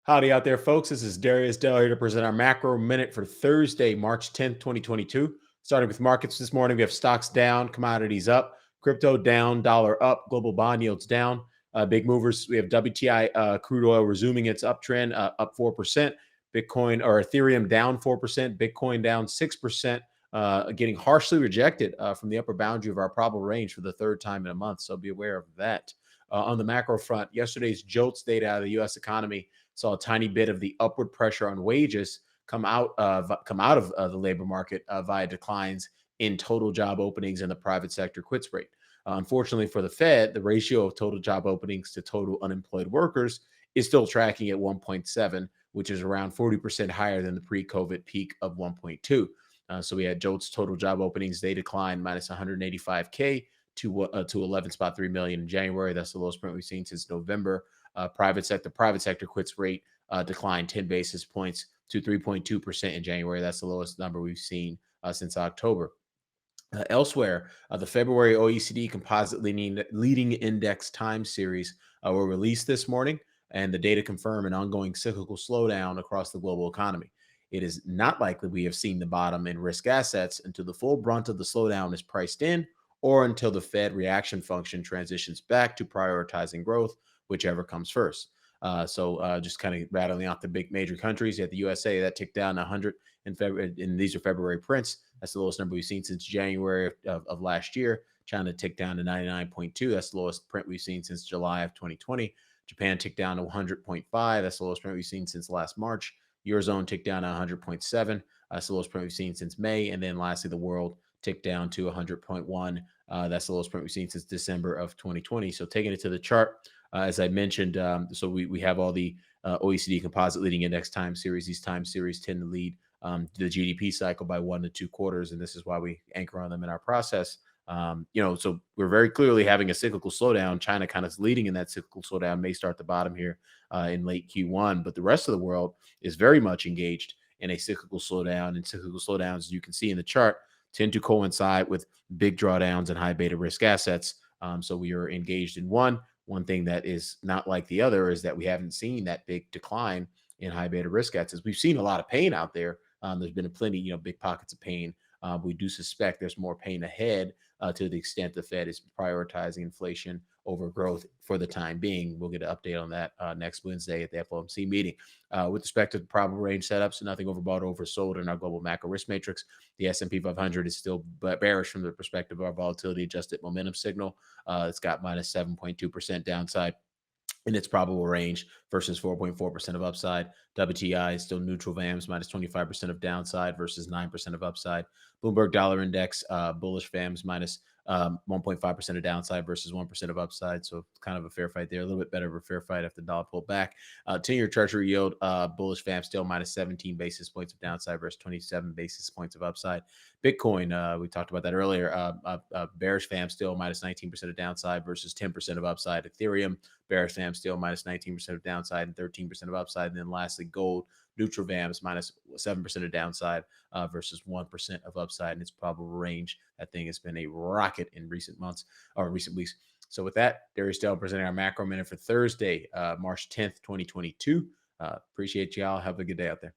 Howdy out there, folks. This is Darius Dale here to present our macro minute for Thursday, March 10th, 2022. Starting with markets this morning, we have stocks down, commodities up, crypto down, dollar up, global bond yields down. Big movers, we have WTI crude oil resuming its uptrend, up 4%. Bitcoin or Ethereum down 4%, Bitcoin down 6%, getting harshly rejected from the upper boundary of our probable range for the third time in a month. So be aware of that. On the macro front, yesterday's JOLTS data out of the U.S. economy saw a tiny bit of the upward pressure on wages come out of the labor market via declines in total job openings and the private sector quits rate. Unfortunately for the Fed, the ratio of total job openings to total unemployed workers is still tracking at 1.7, which is around 40% higher than the pre-COVID peak of 1.2. So we had JOLTS total job openings. They declined minus 185K to 11.3 million in January. That's the lowest print we've seen since November. Private sector quits rate declined 10 basis points to 3.2% in January. That's the lowest number we've seen since October. Elsewhere, the February OECD Composite Leading Index Time Series were released this morning, and the data confirm an ongoing cyclical slowdown across the global economy. It is not likely we have seen the bottom in risk assets until the full brunt of the slowdown is priced in, or until the Fed reaction function transitions back to prioritizing growth, whichever comes first. Just kind of rattling off the big major countries. You had the USA that ticked down 100 in February, and these are February prints. That's the lowest number we've seen since January of last year. China ticked down to 99.2. That's the lowest print we've seen since July of 2020. Japan ticked down to 100.5. That's the lowest print we've seen since last March. Eurozone ticked down to 100.7. That's the lowest print we've seen since May. And then lastly, the world ticked down to 100.1. That's the lowest print we've seen since December of 2020. So taking it to the chart, as I mentioned, so we have all the OECD Composite Leading Index time series. These time series tend to lead the GDP cycle by 1 to 2 quarters, and this is why we anchor on them in our process. So we're very clearly having a cyclical slowdown. China kind of is leading in that cyclical slowdown, may start the bottom here in late Q1, but the rest of the world is very much engaged in a cyclical slowdown. And cyclical slowdowns, as you can see in the chart, tend to coincide with big drawdowns and high beta risk assets. So we are engaged in one. One thing that is not like the other is that we haven't seen that big decline in high beta risk assets. We've seen a lot of pain out there. There's been plenty, big pockets of pain. We do suspect there's more pain ahead to the extent the Fed is prioritizing inflation over growth for the time being. We'll get an update on that next Wednesday at the FOMC meeting. With respect to the probable range setups, nothing overbought, oversold in our global macro risk matrix. The S&P 500 is still bearish from the perspective of our volatility adjusted momentum signal. It's got minus 7.2% downside in its probable range versus 4.4% of upside. WTI is still neutral VAMs, minus 25% of downside versus 9% of upside. Bloomberg Dollar Index, bullish VAMs, minus 1.5% of downside versus 1% of upside. So kind of a fair fight there. A little bit better of a fair fight if the dollar pulled back. 10-year Treasury yield, bullish VAM still minus 17 basis points of downside versus 27 basis points of upside. Bitcoin, we talked about that earlier. Bearish VAM still minus 19% of downside versus 10% of upside. Ethereum, bearish VAM still minus 19% of downside and 13% of upside. And then lastly, gold, neutral VAMs minus 7% of downside versus 1% of upside in its probable range. That thing has been a rocket in recent months or recent weeks. So with that, Darius Dale presenting our macro minute for Thursday, March 10th, 2022. Appreciate y'all. Have a good day out there.